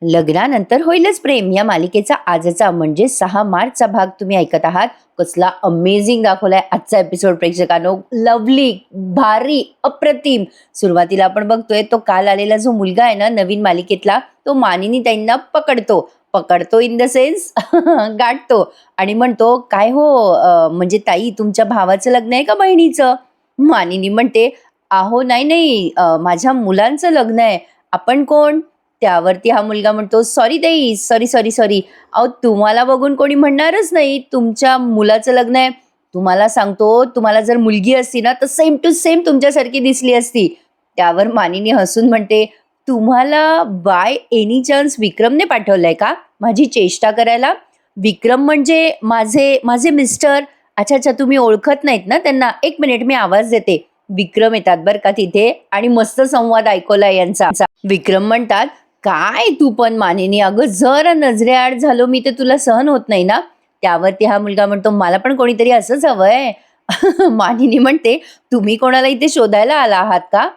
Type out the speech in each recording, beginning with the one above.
लग्नानंतर होईलच प्रेम या मालिकेचा आजचा म्हणजे 6 मार्चचा भाग तुम्ही ऐकत आहात. कसला अमेझिंग दाखवलाय आजचा एपिसोड प्रेक्षकांनो. लवली, भारी, अप्रतिम. सुरुवातीला आपण बघतोय तो काल आलेला जो मुलगा आहे ना नवीन मालिकेतला, तो मानिनी त्यांना पकडतो. पकडतो इन द सेन्स गाठतो आणि म्हणतो, काय हो म्हणजे ताई, तुमच्या भावाचं लग्न आहे का बहिणीचं? मानिनी म्हणते, अहो नाही नाही, माझ्या मुलांचं लग्न आहे. आपण कोण? त्यावरती हा मुलगा म्हणतो, सॉरी ताई, सॉरी सॉरी सॉरी. अहो तुम्हाला बघून कोणी म्हणणारच नाही तुमच्या मुलाचं लग्न आहे. तुम्हाला सांगतो, तुम्हाला जर मुलगी असती ना तर सेम टू सेम तुमच्यासारखी दिसली असती. त्यावर मानिनी हसून म्हणते, तुम्हाला बाय एनी चान्स विक्रमने पाठवलंय का माझी चेष्टा करायला? विक्रम म्हणजे माझे माझे मिस्टर. अच्छा अच्छा, तुम्ही ओळखत नाहीत ना त्यांना? एक मिनिट, मी आवाज देते. विक्रम येतात बरं का तिथे आणि मस्त संवाद ऐकवला यांचा. विक्रम म्हणतात, काय तू पण मानिनी, अगं जरा नजरेआड झालो मी तर तुला सहन होत नाही ना? त्यावरती हा मुलगा म्हणतो, मला पण कोणीतरी असंच हवंय. मानिनी म्हणते, तुम्ही कोणाला इथे शोधायला आला आहात का?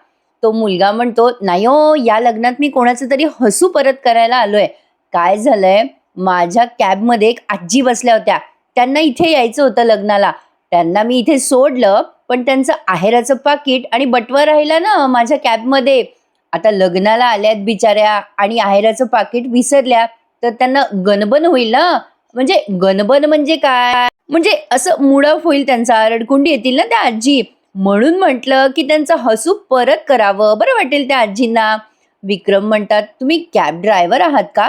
तो मुलगा म्हणतो, नाही हो, या लग्नात मी कोणाचं तरी हसू परत करायला आलोय. काय झालंय, माझ्या कॅबमध्ये एक आजी बसल्या होत्या. त्यांना इथे यायचं होतं लग्नाला. त्यांना मी इथे सोडलं, पण त्यांचं आहेराचं पाकिट आणि बटवा राहिला ना माझ्या कॅबमध्ये. आता लग्नाला आल्यात बिचाऱ्या आणि आहेराचं पाकिट विसरल्या तर त्यांना गणबन होईल ना. म्हणजे गणबन म्हणजे काय, म्हणजे असं मूड ऑफ होईल त्यांचा, रडकुंडी येतील ना त्या आजी. म्हणून म्हटलं की त्यांचं हसू परत करावं, बरं वाटेल त्या आजींना. विक्रम म्हणतात, तुम्ही कॅब ड्रायव्हर आहात का?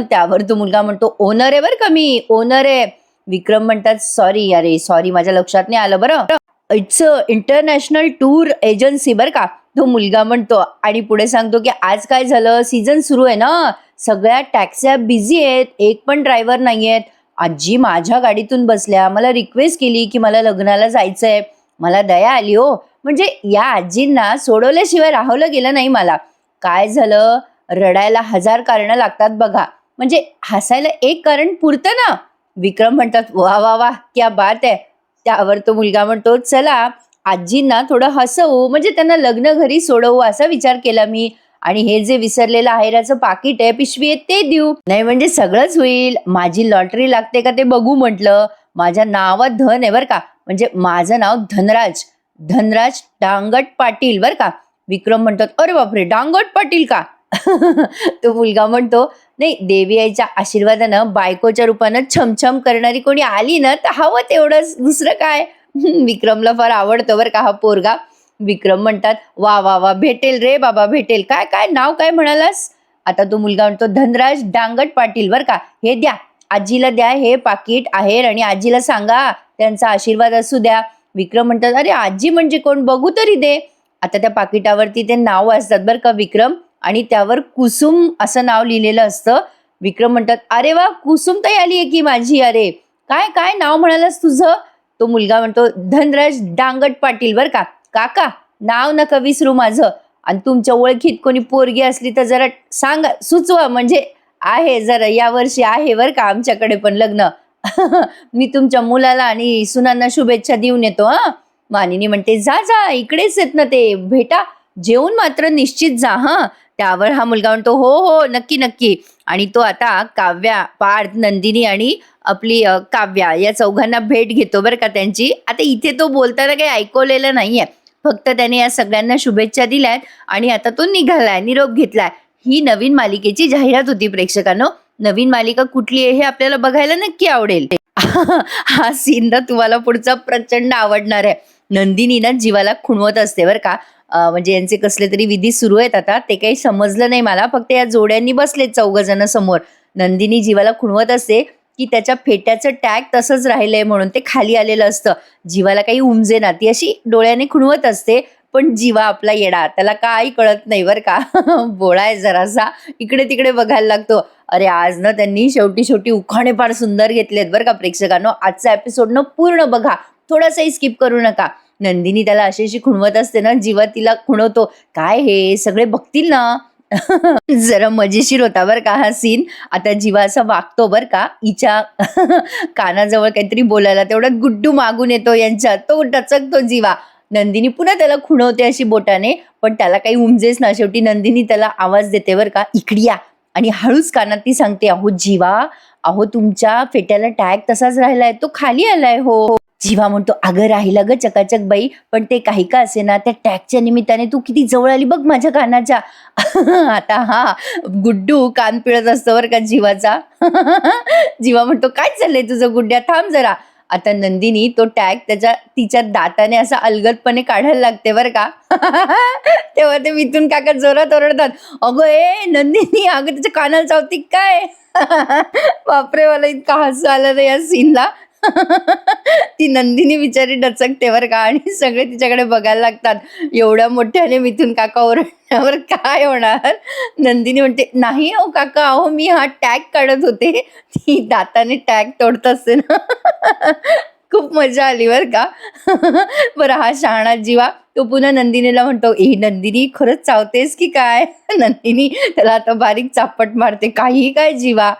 त्यावर तो मुलगा म्हणतो, ओनर आहे बरं का, मी ओनर आहे. विक्रम म्हणतात, सॉरी, अरे सॉरी, माझ्या लक्षात नाही आलं बरं. इट्स इंटरनॅशनल टूर एजन्सी बरं का, तो मुलगा म्हणतो. आणि पुढे सांगतो की आज काय झालं, सीझन सुरू आहे ना, सगळ्या टॅक्स्या बिझी आहेत, एक पण ड्रायव्हर नाहीयेत. आजी माझ्या गाडीतून बसल्या, मला रिक्वेस्ट केली की मला लग्नाला जायचंय. मला दया आली हो. म्हणजे या आजींना सोडवल्याशिवाय राहवलं गेलं नाही मला. काय झालं, रडायला 1000 कारणं लागतात बघा, म्हणजे हसायला एक कारण पुरतं ना. विक्रम म्हणतात, वा वा वा, क्या बात आहे. त्यावर तो मुलगा म्हणतो, चला आजींना थोडं हसवू, म्हणजे त्यांना लग्न घरी सोडवू असा विचार केला मी. आणि हे जे विसरलेलं आहेराचं पाकिट आहे, पिशवी आहे, ते देऊ. नाही म्हणजे सगळंच होईल. माझी लॉटरी लागते का ते बघू म्हटलं. माझ्या नावात धन आहे बरं का, म्हणजे माझं नाव धनराज, धनराज डांगट पाटील बरं का. विक्रम म्हणतात, अरे बापरे, डांगट पाटील का? तो मुलगा म्हणतो, नाही, देवी आईच्या आशीर्वादानं बायकोच्या रूपानं छमछम करणारी कोणी आली ना तर हवं तेवढंच, दुसरं काय. विक्रमला फार आवडतं बरं का हा पोरगा. विक्रम म्हणतात, वा वा वा, भेटेल रे बाबा, भेटेल. काय काय नाव काय म्हणालास? आता तो मुलगा म्हणतो, धनराज डांगट पाटील बरं का, हे द्या आजीला, द्या हे पाकिट आहेर आणि आजीला सांगा त्यांचा आशीर्वाद असू द्या. विक्रम म्हणतात, अरे आजी म्हणजे कोण, बघू तरी दे. आता त्या पाकिटावरती ते नाव वाचतात बरं का विक्रम, आणि त्यावर कुसुम असं नाव लिहिलेलं असतं. विक्रम म्हणतात, अरे वा, कुसुम ताई आली आहे की माझी. अरे काय काय नाव म्हणालास तुझं? तो मुलगा म्हणतो, धनराज डांगट पाटील बरं का. काका, नाव नका विसरू माझं. आणि तुमच्या ओळखीत कोणी पोरगी असली तर जरा सांगा, सुचवा, म्हणजे आहे जरा यावर्षी आहे बरं का आमच्याकडे पण लग्न. मी तुमच्या मुलाला आणि सुनांना शुभेच्छा देऊन येतो. हा. मानिनी म्हणते, जा जा, इकडेच येत ना ते, भेटा, जेवून मात्र निश्चित जा हा. त्यावर हा मुलगा म्हणतो, हो हो, नक्की नक्की. आणि तो आता काव्या, पार्थ, नंदिनी आणि आपली काव्या या चौघांना भेट घेतो बरं का त्यांची. आता इथे तो बोलताना काही ऐकवलेलं नाहीये, फक्त त्याने या सगळ्यांना शुभेच्छा दिल्यात आणि आता तो निघालाय, निरोप घेतलाय. ही नवीन मालिकेची जाहिरात होती प्रेक्षकांनो. नवीन मालिका कुठली आहे हे आपल्याला बघायला नक्की आवडेल. हा सीन ना तुम्हाला पुढचा प्रचंड आवडणार आहे. नंदिनी ना जीवाला खुणवत असते बरं का. म्हणजे यांचे कसले तरी विधी सुरू आहेत आता, ते काही समजलं नाही मला, फक्त या जोड्यांनी बसलेत 4 जण समोर. नंदिनी जीवाला खुणवत असते की त्याच्या फेट्याचं टॅग तसंच राहिलंय म्हणून, ते खाली आलेलं असतं. जीवाला काही उमजेना, ती अशी डोळ्याने खुणवत असते. पण जीवा आपला येडा, त्याला काही कळत नाही बरं का. बोळा आहे जरासा, इकडे तिकडे बघायला लागतो. अरे आज ना त्यांनी शेवटी शेवटी उखाणे फार सुंदर घेतलेत बरं का प्रेक्षकांनो. आजचा एपिसोड न पूर्ण बघा, थोडासाही स्किप करू नका. नंदिनी त्याला अशी खुणवत असते ना, जीवा तिला खुणवतो, काय हे सगळे बघतील ना. जरा मजेशीर होता बरं का हा सीन. आता जीवा असा वागतो बरं का हिच्या कानाजवळ काहीतरी बोलायला, तेवढ्यात गुड्डू मागून येतो यांच्या, तो टचकतो जीवा. नंदिनी पुन्हा त्याला खुणवते अशी बोटाने, पण त्याला काही उमजेच ना. शेवटी नंदिनी त्याला आवाज देते बरं का, इकडे या, आणि हळूच कानात ती सांगते, "अहो जीवा, अहो तुमच्या फेट्याला टॅग तसाच राहिलाय, तो खाली आलाय हो." जीवा म्हणतो, "अगं राहिला ग चकाचक बाई, पण ते काही का असेना त्या टॅगच्या निमित्ताने तू किती जवळ आली बघ माझ्या कानाच्या." आता हा गुड्डू कान पिळत असतो बरं का जीवाचा. जीवा म्हणतो, "काय चाललंय तुझं गुड्ड्या? थांब जरा." आता नंदिनी तो टॅग तिच्या दाताने असा अलगदपणे काढायला लागते बरं का. तेव्हा ते मिथून काका जोरात ओरडतात, "अगं ए नंदिनी, अगं तिच्या कानाला चावती काय?" बापरे! मला इतकं हसू आलं ना या सीनला. ती नंदिनी बिचारी डचकते बरं का आणि सगळे तिच्याकडे बघायला लागतात. एवढ्या मोठ्याने मिथून काका ओरडल्यावर काय होणार? नंदिनी म्हणते, "नाही हो काका, अहो मी हा टॅग काढत होते." ती दाताने टॅग तोडत असते ना. खूप मजा आली बरं का. बरं हा शहाणा जीवा तो पुन्हा नंदिनीला म्हणतो, "ए नंदिनी, खरंच चावतेस की काय?" नंदिनी त्याला आता बारीक चापट मारते, "काहीही काय जीवा?"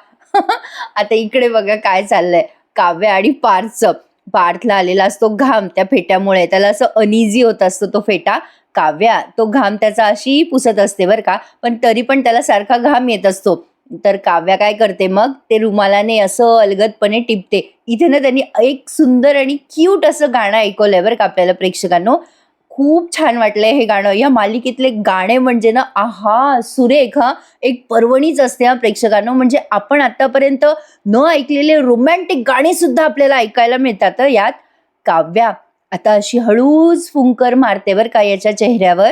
आता इकडे बघा काय चाललंय. काव्य आणि पार्थचं. पार्थला आलेला असतो घाम त्या फेट्यामुळे. त्याला असं अनइझी होत असतो तो फेटा. काव्या तो घाम त्याचा अशी पुसत असते बरं का, पण तरी पण त्याला सारखा घाम येत असतो. तर काव्या काय करते मग, ते रुमालाने असं अलगदपणे टिपते. इथे ना त्यांनी एक सुंदर आणि क्यूट असं गाणं ऐकवलंय बरं का आपल्याला प्रेक्षकांनो. खूप छान वाटलंय हे गाणं. या मालिकेतले गाणे म्हणजे ना आहा! सुरेख हां. एक पर्वणीच असते हां प्रेक्षकांनो. म्हणजे आपण आत्तापर्यंत न ऐकलेले रोमॅन्टिक गाणी सुद्धा आपल्याला ऐकायला मिळतात हं यात. काव्या आता अशी हळूच फुंकर मारते बरं का याच्या चेहऱ्यावर.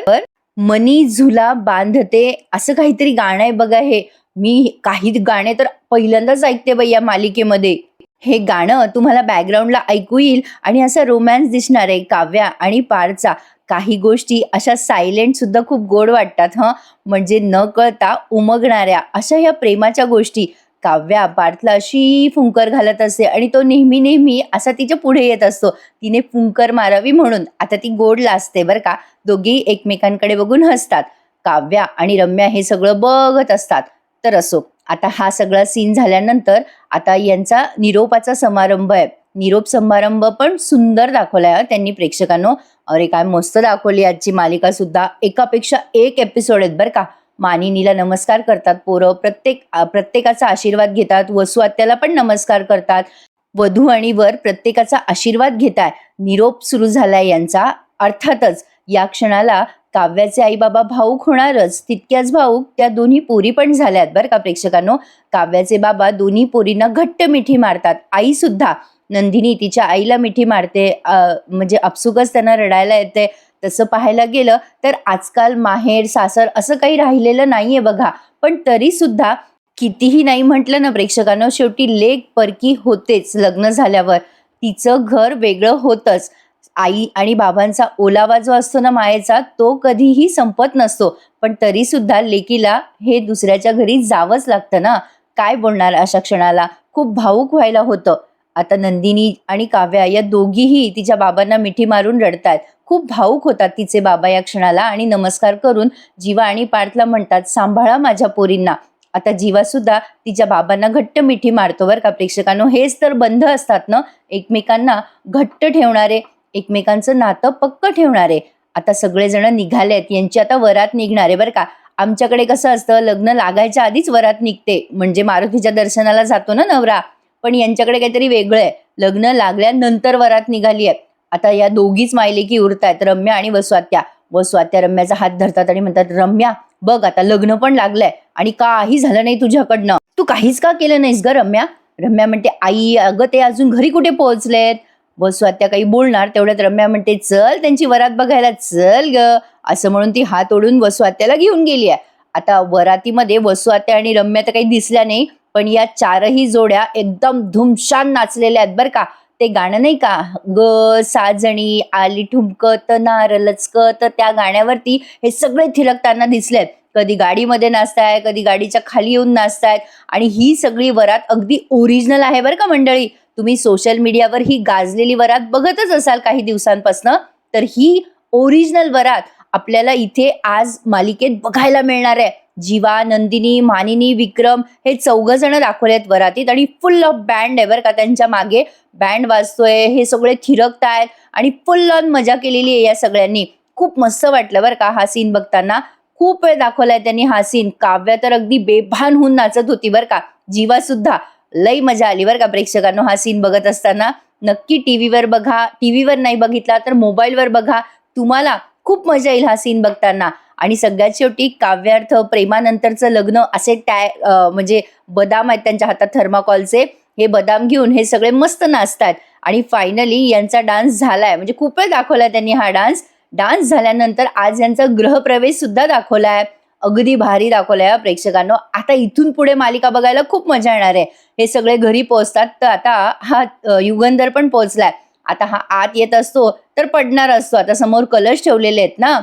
मनी झुला बांधते असं काहीतरी गाणं आहे बघा हे. मी काही गाणे तर पहिल्यांदाच ऐकते बाई या मालिकेमध्ये. हे गाणं तुम्हाला बॅकग्राऊंडला ऐकू येईल आणि असा रोमॅन्स दिसणार आहे काव्या आणि पारचा. काही गोष्टी अशा सायलेंट सुद्धा खूप गोड वाटतात हं. म्हणजे न कळता उमगणाऱ्या अशा ह्या प्रेमाच्या गोष्टी. काव्या पार्थला अशी फुंकर घालत असते आणि तो नेहमी नेहमी असा तिच्या पुढे येत असतो. तिने फुंकर मारावी म्हणून. आता ती गोड लाजते बरं का. दोघी एकमेकांकडे बघून हसतात. काव्या आणि रम्या हे सगळं बघत असतात. तर असो, आता हा सगळा सीन झाल्यानंतर आता यांचा निरोपाचा समारंभ आहे. निरोप समारंभ पण सुंदर दाखवलाय हं त्यांनी प्रेक्षकांनो. अरे काय मस्त दाखवली आजची मालिका सुद्धा. एकापेक्षा एक एपिसोड आहेत बरं का. मानिनीला नमस्कार करतात पोरं. प्रत्येकाचा आशीर्वाद घेतात. वसू आत्याला पण नमस्कार करतात. वधू आणि वर प्रत्येकाचा आशीर्वाद घेताय. निरोप सुरू झालाय यांचा. अर्थातच या क्षणाला काव्याचे आई बाबा भाऊक होणारच. तितक्याच भाऊक त्या दोन्ही पोरी पण झाल्यात बरं का प्रेक्षकांनो. काव्याचे बाबा दोन्ही पोरींना घट्ट मिठी मारतात. आई सुद्धा. नंदिनी तिच्या आईला मिठी मारते. म्हणजे आपसुकच त्यांना रडायला येते. तसं पाहायला गेलं तर आजकाल माहेर सासर असं काही राहिलेलं नाहीये बघा. पण तरी सुद्धा कितीही नाही म्हटलं ना प्रेक्षकांनो, शेवटी लेक परकी होतेच लग्न झाल्यावर. तिचं घर वेगळं होतच. आई आणि बाबांचा ओलावा जो असतो ना मायेचा, तो कधीही संपत नसतो. पण तरी सुद्धा लेकीला हे दुसऱ्याच्या घरी जावंच लागतं ना. काय बोलणार अशा क्षणाला. खूप भावूक व्हायला होतं. आता नंदिनी आणि काव्या या दोघीही तिच्या बाबांना मिठी मारून रडतायत. खूप भावूक होतात तिचे बाबा या क्षणाला आणि नमस्कार करून जीवा आणि पार्थला म्हणतात, "सांभाळा माझ्या पोरींना." आता जीवा सुद्धा तिच्या बाबांना घट्ट मिठी मारतो बरं का प्रेक्षकांनो. हेच तर बंध असतात ना एकमेकांना घट्ट ठेवणारे, एकमेकांचं नातं पक्क ठेवणारे. आता सगळेजण निघालेत. यांची आता वरात निघणार आहे बरं का. आमच्याकडे कसं असतं, लग्न लागायच्या आधीच वरात निघते. म्हणजे मारुतीच्या दर्शनाला जातो ना नवरा. पण यांच्याकडे काहीतरी वेगळं आहे. लग्न लागल्यानंतर वरात निघाली आहे. आता या दोघीच मायलेकी उरतायत, रम्या आणि वसवात्या. वसवात्या रम्याचा हात धरतात आणि म्हणतात, "रम्या बघ आता लग्न पण लागलंय आणि काही झालं नाही तुझ्याकडनं. तू काहीच का केलं नाहीस ग रम्या?" रम्या म्हणते, "आई अगं ते अजून घरी कुठे पोहोचलेत?" वसवात्या काही बोलणार तेवढ्यात रम्या म्हणते, "चल त्यांची वरात बघायला चल ग." असं म्हणून ती हात ओढून वसवात्याला घेऊन गेली आहे. आता वरातीमध्ये वसवात्या आणि रम्या तर काही दिसल्या नाही, पण या चारही जोड्या एकदम धुमशान नाचलेल्या आहेत बरं का. ते गाणं नाही का, ग साजणी आली ठुमकत नार लचकत, त्या गाण्यावरती हे सगळे थिरकताना दिसलेत. कधी गाडीमध्ये नाचताय, कधी गाडीच्या खाली येऊन नाचतायत आणि ही सगळी वरात अगदी ओरिजिनल आहे बरं का मंडळी. तुम्ही सोशल मीडियावर ही गाजलेली वरात बघतच असाल काही दिवसांपासून. तर ही ओरिजिनल वरात आपल्याला इथे आज मालिकेत बघायला मिळणार आहे. जीवा, नंदिनी, मानिनी, विक्रम हे चौघजण दाखवलेत वरातीत आणि फुल ऑफ बँड आहे बरं का त्यांच्या मागे. बँड वाजतोय, हे सगळे थिरकतायत आणि फुल ऑन मजा केलेली आहे या सगळ्यांनी. खूप मस्त वाटलं बरं का हा सीन बघताना. खूप वेळ दाखवलाय त्यांनी हा सीन. काव्या तर अगदी बेभान होऊन नाचत होती बरं का. जीवा सुद्धा. लई मजा आली बरं का प्रेक्षकांनो हा सीन बघत असताना. नक्की टीव्हीवर बघा. टीव्हीवर नाही बघितला तर मोबाईलवर बघा. तुम्हाला खूप मजा येईल हा सीन बघताना. आणि सगळ्यात शेवटी काव्यार्थ प्रेमानंतरचं लग्न असे म्हणजे बदाम आहेत त्यांच्या हातात थर्माकॉलचे. हे बदाम घेऊन हे सगळे मस्त नाचतात आणि फायनली यांचा डान्स झालाय. म्हणजे खूप वेळ दाखवलाय त्यांनी हा डान्स. डान्स झाल्यानंतर आज यांचा गृहप्रवेश सुद्धा दाखवलाय. अगदी भारी दाखवलाय प्रेक्षकांनो. आता इथून पुढे मालिका बघायला खूप मजा येणार आहे. हे सगळे घरी पोहोचतात तर आता हा युगंधर पण पोहोचलाय. आता हा आत येत असतो तर पडणार असतो. आता समोर कलश ठेवलेले आहेत ना.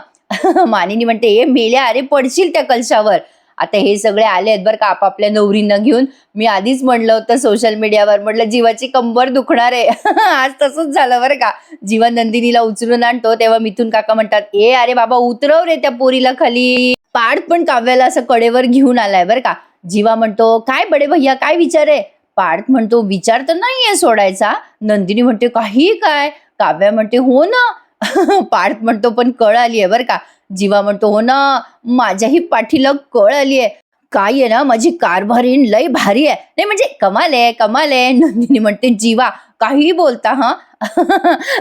मानिनी म्हणते ए मेल्या अरे पडशील त्या कलशावर. आता हे सगळे आले आहेत बरं का आपापल्या नवरींना घेऊन. मी आधीच म्हणलं होतं सोशल मीडियावर, म्हटलं जीवाची कंबर दुखणार आहे. आज तसंच झालं बरं का. जीवा नंदिनीला उचलून आणतो तेव्हा मिथून काका म्हणतात ए अरे बाबा उतरव रे त्या पोरीला खाली. पार्थ पण काव्याला असं कडेवर घेऊन आलाय बरं का. जीवा म्हणतो काय बडे भैया काय विचार आहे. पार्थ म्हणतो विचार तर नाहीये सोडायचा. नंदिनी म्हणते काही काय. काव्या म्हणते हो ना. पार्थ म्हणतो पण कळ आली आहे बरं का. जीवा म्हणतो हो ना माझ्याही पाठीला कळ आली आहे. काय आहे ना माझी कारभारीण लय भारी आहे. नाही म्हणजे कमाल आहे कमाल आहे. नंदिनी म्हणते जीवा काही बोलता हा.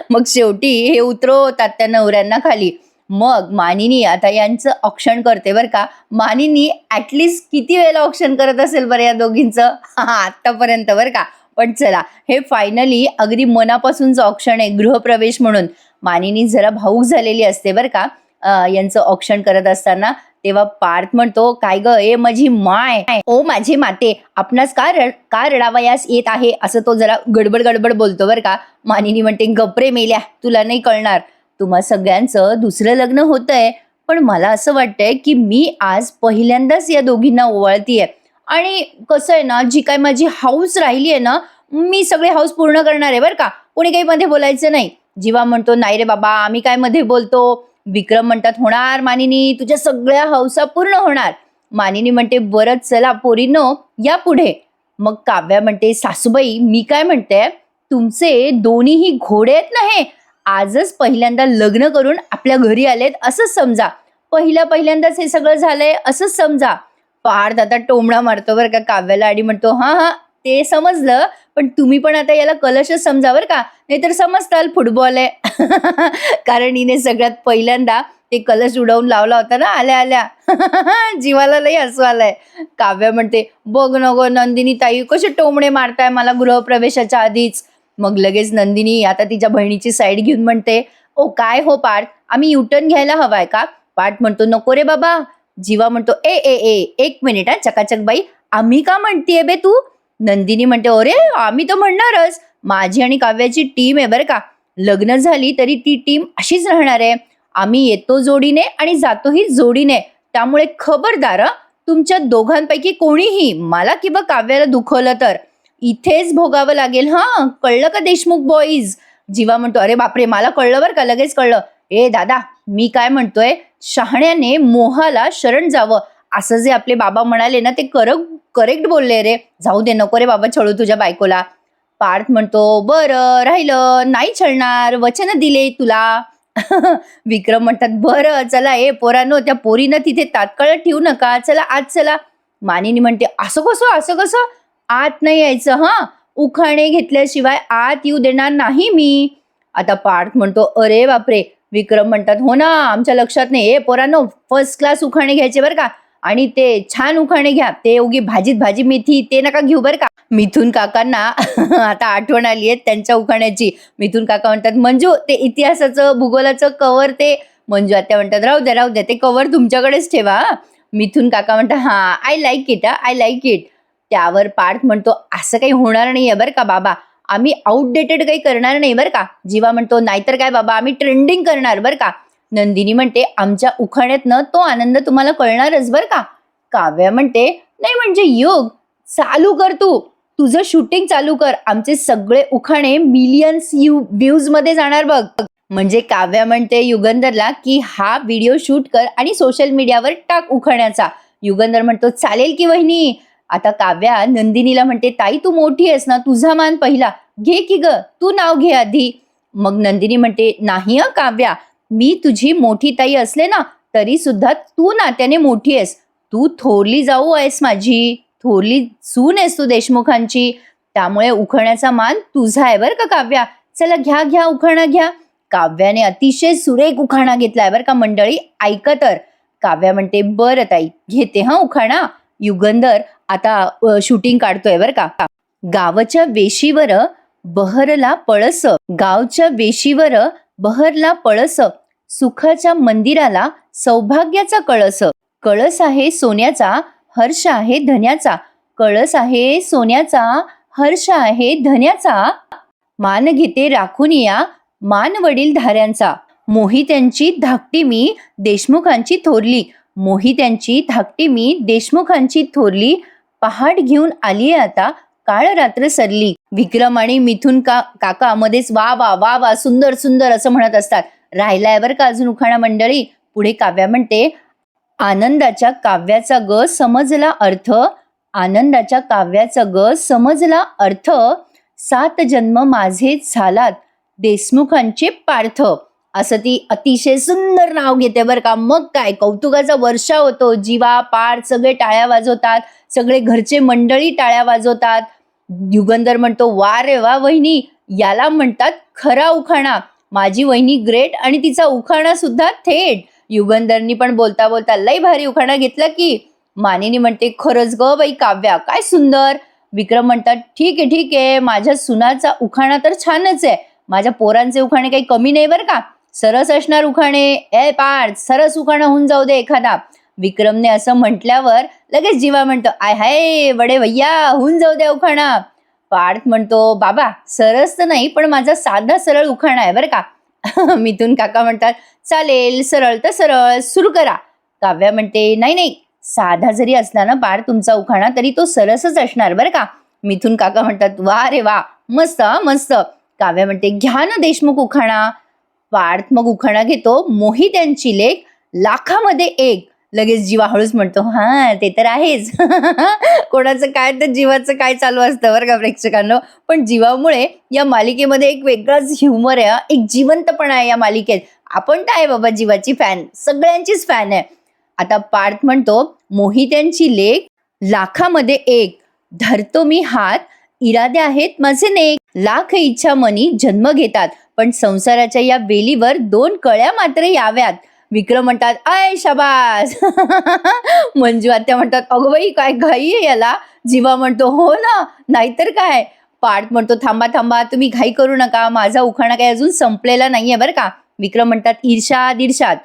मग शेवटी हे उतरवतात त्या नवऱ्यांना खाली. मग मानिनी आता यांचं औक्षण करते बरं का. मानिनी ऍटलिस्ट किती वेळेला औक्षण करत असेल बरं या दोघींचं आतापर्यंत बरं का. पण चला हे फायनली अगदी मनापासूनचं औक्षण आहे गृहप्रवेश म्हणून. मानिनी जरा भाऊक झालेली असते बरं का यांचं औक्षण करत असताना. तेव्हा पार्थ म्हणतो काय ग ए माझी माय ओ माझे माते आपणास का रडावयास येत आहे असं तो जरा गडबड गडबड बोलतो बरं का. मानिनी म्हणते गप्रे मेल्या तुला नाही कळणार. तुम्हा सगळ्यांचं दुसरं लग्न होतंय पण मला असं वाटतंय की मी आज पहिल्यांदाच या दोघींना ओवाळतीये. आणि कसं आहे ना जी काय माझी हाऊस राहिली आहे ना मी सगळे हाऊस पूर्ण करणार आहे बरं का. कोणी काही मध्ये बोलायचं नाही. जीवा म्हणतो नाही रे बाबा आम्ही काय मध्ये बोलतो. विक्रम म्हणतात होणार मानिनी तुझ्या सगळ्या हौसा पूर्ण होणार. मानिनी म्हणते बरं चला पोरीनो या पुढे. मग काव्या म्हणते सासूबाई मी काय म्हणते तुमचे दोन्हीही घोडे आहेत ना हे. आजच पहिल्यांदा लग्न करून आपल्या घरी आलेत असंच समजा. पहिल्यांदाच हे सगळं झालंय असंच समजा. पार्थ आता टोमणा मारतो बरं का काव्याला आणि म्हणतो हा हा ते समजलं पण तुम्ही पण आता याला कलशच समजा बरं का. नाहीतर समजताल फुटबॉल आहे. कारण हिने सगळ्यात पहिल्यांदा ते कलश उडवून लावला होता ना आल्या आल्या. जीवाला लई हसू आलंय. काव्या म्हणते बघ नको नंदिनी ताई कसे टोमणे मारताय मला गृहप्रवेशाच्या आधीच. मग लगेच नंदिनी आता तिच्या बहिणीची साईड घेऊन म्हणते ओ काय हो पार्थ आम्ही युटर्न घ्यायला हवाय का. पार्थ म्हणतो नको रे बाबा. जीवा म्हणतो ए ए ए एक मिनिट हा चकाचक बाई आम्ही का म्हणतीये बे तू. नंदिनी म्हणते अरे आम्ही तर म्हणणारच. माझी आणि काव्याची टीम आहे बरं का. लग्न झाली तरी ती टीम अशीच राहणार आहे. आम्ही येतो जोडीने आणि जातोही जोडीने. त्यामुळे खबरदार तुमच्या दोघांपैकी कोणीही मला किंवा काव्याला दुखवलं तर इथेच भोगावं लागेल हा. कळलं का देशमुख बॉईज. जीवा म्हणतो अरे बापरे मला कळलं बरं का लगेच कळलं. ए दादा मी काय म्हणतोय शहाण्याने मोहाला शरण जावं असं जे आपले बाबा म्हणाले ना ते करेक्ट बोलले रे. जाऊ दे नको रे बाबा छळू तुझ्या बायकोला. पार्थ म्हणतो बरं राहिलं नाही छळणार वचन दिले तुला. विक्रम म्हणतात बरं चला ए पोरांनो त्या पोरीनं तिथे तात्काळ ठेवू नका चला आत चला. मानिनी म्हणते असं कसं आत नाही यायचं हा. उखाणे घेतल्याशिवाय आत येऊ देणार नाही मी. आता पार्थ म्हणतो अरे बापरे. विक्रम म्हणतात हो ना आमच्या लक्षात नाही. ए पोरांनो फर्स्ट क्लास उखाणे घ्यायचे बरं का. आणि ते छान उखाणे घ्या. ते उगी भाजीत भाजी मेथी ते नका घेऊ बरं का. मिथून काकांना आता आठवण आली आहे त्यांच्या उखाण्याची. मिथून काका म्हणतात मंजू ते इतिहासाचं भूगोलाचं कव्हर ते. मंजू आता म्हणतात राहू द्या ते कव्हर तुमच्याकडेच ठेवा. मिथून काका म्हणतात हा आय लाईक इट. त्यावर पार्थ म्हणतो असं काही होणार नाहीये बरं का बाबा. आम्ही आउटडेटेड काही करणार नाही बरं का. जीवा म्हणतो नाहीतर काय बाबा आम्ही ट्रेंडिंग करणार बरं का. नंदिनी म्हणते आमच्या उखाण्यातनं तो आनंद तुम्हाला कळणारच बरं का. काव्या म्हणते नाही म्हणजे योग चालू कर तुझं शूटिंग चालू कर. आमचे सगळे उखाणे मिलियन्स व्ह्यूज मध्ये जाणार बघ. म्हणजे काव्या म्हणते युगंधरला की हा व्हिडिओ शूट कर आणि सोशल मीडियावर टाक उखाण्याचा. युगंधर म्हणतो चालेल की वहिनी. आता काव्या नंदिनीला म्हणते ताई तू मोठी आहेस ना तुझा मान पहिला घे की ग तू नाव घे आधी. मग नंदिनी म्हणते नाही काव्या मी तुझी मोठी ताई असले ना तरी सुद्धा तू नात्याने मोठी आहेस, तू थोरली जाऊ आहेस, माझी थोरली सून आहेस तू देशमुखांची, त्यामुळे उखाण्याचा मान तुझा आहे बरं का काव्या. चला घ्या घ्या उखाणा घ्या. काव्याने अतिशय सुरेख उखाणा घेतलाय बरं का मंडळी, ऐका तर. काव्या म्हणते, बरं ताई घेते हा उखाणा. युगंधर आता शूटिंग काढतोय बरं का. गावच्या वेशीवर बहरला पळस, गावच्या वेशीवर बहरला पळस, सुखाच्या मंदिराला सौभाग्याचा कळस. कळस आहे सोन्याचा, हर्ष आहे धन्याचा, कळस आहे सोन्याचा, हर्ष आहे धन्याचा. मान घेते राखून या, मान वडील धाऱ्यांचा, मोहित्यांची धाकटी मी देशमुखांची थोरली, मोहित्यांची धाकटी मी देशमुखांची थोरली, पहाट घेऊन आली आता काळ रात्र सरली. विक्रम आणि मिथुन काका मध्येच वा वा वा वा सुंदर सुंदर असं म्हणत असतात. राहिलाय बरं का अजून उखाणा मंडळी. पुढे काव्या म्हणते, आनंदाच्या काव्याचा ग समजला अर्थ, आनंदाच्या काव्याचा ग समजला अर्थ, 7 जन्म माझे झालात देशमुखांचे पार्थ. असं ती अतिशय सुंदर नाव घेते बरं का. मग काय कौतुकाचा वर्षा होतो. जीवा पार्थ सगळे टाळ्या वाजवतात, सगळे घरचे मंडळी टाळ्या वाजवतात. युगंधर म्हणतो, वा रे वा वहिनी, याला म्हणतात खरा उखाणा. माझी वहिनी ग्रेट आणि तिचा उखाणा सुद्धा थेट. युगंधरनी पण बोलता बोलता लय भारी उखाणा घेतला की. मानिनी म्हणते, खरंच ग बाई काव्या काय सुंदर. विक्रम म्हणतात, ठीक आहे, माझ्या सुनाचा उखाणा तर छानच आहे, माझ्या पोरांचे उखाणे काही कमी नाही बरं का, सरस असणार उखाणे. ए पार्थ सरस उखाणा होऊन जाऊ दे एखादा. विक्रमने असं म्हटल्यावर लगेच जीवा म्हणतो, आय हाय बडे भैया होऊन जाऊ दे उखाणा. पार्थ म्हणतो, बाबा सरस तर नाही पण माझा साधा सरळ उखाणा आहे बरं का. मिथुन काका म्हणतात, चालेल सरळ तर सरळ सुरू करा. काव्या म्हणते, नाही साधा जरी असला ना पार्थ तुमचा उखाणा तरी तो सरसच असणार बरं का. मिथुन काका म्हणतात, वा रे वा मस्त मस्त. काव्या म्हणते, घ्या ना देशमुख उखाणा. पार्थ मग उखाणा घेतो, मोहित्यांची लेक लाखामध्ये एक. लगेच जीवा हळूच म्हणतो, हा ते तर आहेच. कोणाचं काय तर जीवाचं काय चालू असतं बरं का प्रेक्षकांनो. पण जीवामुळे या मालिकेमध्ये एक वेगळाच ह्युमर आहे, एक जिवंतपणा आहे या मालिकेत. आपण तर आहे बाबा जीवाची फॅन, सगळ्यांचीच फॅन आहे. आता पार्थ म्हणतो, मोहित्यांची लेक लाखामध्ये एक, धरतो मी हात इरादे आहेत माझे नेक, लाख इच्छा मनी जन्म घेतात, पण संसाराच्या या वेलीवर 2 कळ्या मात्र याव्यात. विक्रम म्हणतात, आय शाबास. मंजू आत्या म्हणतात, अगं बाई काय घाई आहे याला. जीवा म्हणतो, हो ना नाहीतर काय. पार्थ म्हणतो, थांबा तुम्ही घाई करू नका, माझा उखाणा काही अजून संपलेला नाहीये बरं का. विक्रम म्हणतात, ईर्षाद.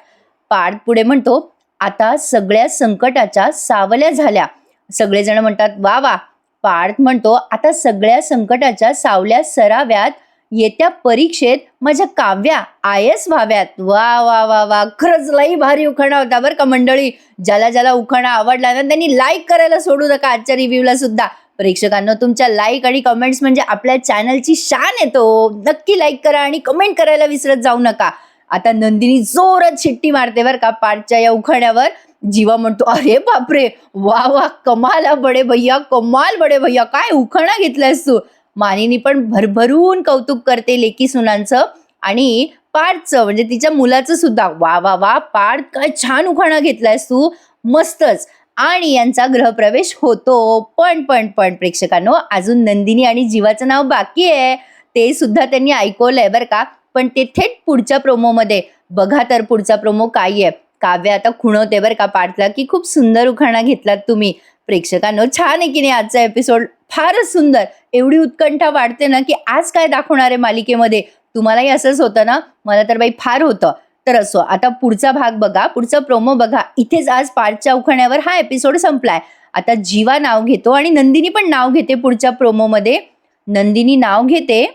पार्थ पुढे म्हणतो, आता सगळ्या संकटाच्या सावल्या झाल्या. सगळेजण म्हणतात, वा वा. पार्थ म्हणतो, आता सगळ्या संकटाच्या सावल्या सराव्यात, येत्या परीक्षेत माझ्या काव्या आयस व्हाव्यात. वा वा वा वा, खरंच लई भारी उखाणा होता बरं का मंडळी. ज्याला उखाणा आवडला ना त्यांनी लाईक करायला सोडू नका आजच्या रिव्ह्यूला सुद्धा. प्रेक्षकांना तुमच्या लाईक आणि कमेंट्स म्हणजे आपल्या चॅनलची शान येतो. नक्की लाईक करा आणि कमेंट करायला विसरत जाऊ नका. आता नंदिनी जोरात शिट्टी मारते बरं का पार्थच्या या उखाण्यावर. जीवा म्हणतो, अरे बापरे, वा वा कमाल बडे भैया, कमाल बडे भैया, काय उखाणा घेतलायस तू. मानिनी पण भरभरून कौतुक करते लेकी सुनांचं आणि पार्थचं म्हणजे तिच्या मुलाचं सुद्धा. वा वा वा पार्थ काय छान उखाणा घेतलायस तू, मस्तच. आणि यांचा गृहप्रवेश होतो. पण प्रेक्षकांनो अजून नंदिनी आणि जीवाचं नाव बाकी आहे, ते सुद्धा त्यांनी ऐकवलंय बरं का. पण ते थेट पुढच्या प्रोमोमध्ये बघा तर पुढचा प्रोमो काय आहे. काव्य आता खुणवते बरं का पार्थला की खूप सुंदर उखाणा घेतलात तुम्ही. प्रेक्षकांनो छान आहे की नाही आजचा एपिसोड, फारच सुंदर. एवढी उत्कंठा वाढते ना की आज काय दाखवणार आहे मालिकेमध्ये. तुम्हालाही असंच होतं ना, मला तर बाई फार होतं. तर असो, आता पुढचा भाग बघा, पुढचा प्रोमो बघा. इथेच आज पार्थच्या उखाण्यावर हा एपिसोड संपलाय. आता जीवा नाव घेतो आणि नंदिनी पण नाव घेते पुढच्या प्रोमोमध्ये. नंदिनी नाव घेते,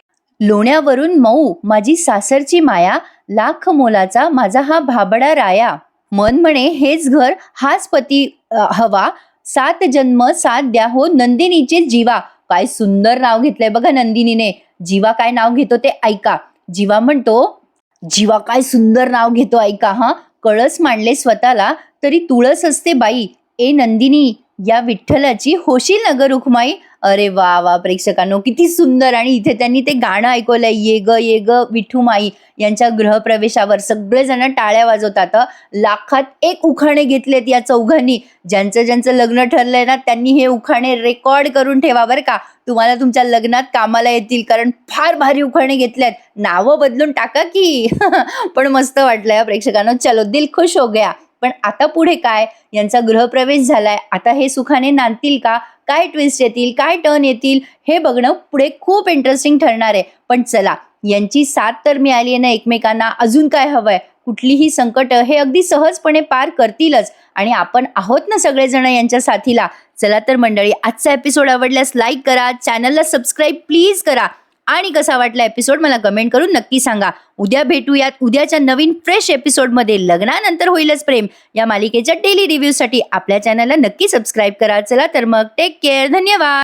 लोण्यावरून मऊ माझी सासरची माया, लाख मोलाचा माझा हा भाबडा राया, मन म्हणे हेच घर हाच पती हवा, 7 जन्म 7 द्या हो नंदिनीचे जीवा. काय सुंदर नाव घेतलंय बघा नंदिनीने. जीवा काय नाव घेतो ते ऐका. जीवा म्हणतो, जीवा काय सुंदर नाव घेतो ऐका हा. कळस मांडले स्वतःला तरी तुळस असते बाई, ए नंदिनी या विठ्ठलाची होशील नगर रुखमाई, अरे वा वा प्रेक्षकांनो, किती सुंदर. आणि इथे त्यांनी ते गाणं ऐकवलंय, ये ग विठू माई यांच्या गृहप्रवेशावर सगळेजण टाळ्या वाजवतात. लाखात एक उखाणे घेतलेत या चौघांनी. ज्यांचं ज्यांचं लग्न ठरलंय ना, त्यांनी हे उखाणे रेकॉर्ड करून ठेवा बरं का. तुम्हाला तुमच्या लग्नात कामाला येतील, कारण फार भारी उखाणे घेतलेत. नावं बदलून टाका की. पण मस्त वाटलंय प्रेक्षकांनो. चलो, दिल खुश हो गया. पण आता पुढे काय? यांचा गृहप्रवेश झालाय. आता हे सुखाने नांदतील का? काय ट्विस्ट येतील, काय टर्न येतील, हे बघणं पुढे खूप इंटरेस्टिंग ठरणार आहे. पण चला, यांची साथ तर मिळाली आहे ना एकमेकांना, अजून काय हवंय? कुठलीही संकट हे अगदी सहजपणे पार करतीलच. आणि आपण आहोत ना सगळेजण यांच्या साथीला. चला तर मंडळी, आजचा एपिसोड आवडल्यास लाईक करा, चॅनलला सबस्क्राईब प्लीज करा. आणि कसा वाटला एपिसोड मला कमेंट करून नक्की सांगा. उद्या भेटूयात उद्याच्या नवीन फ्रेश एपिसोडमध्ये. लग्नानंतर होईलच प्रेम या मालिकेच्या डेली रिव्ह्यूसाठी आपल्या चॅनलला नक्की सबस्क्राईब करा. चला तर मग, टेक केअर, धन्यवाद.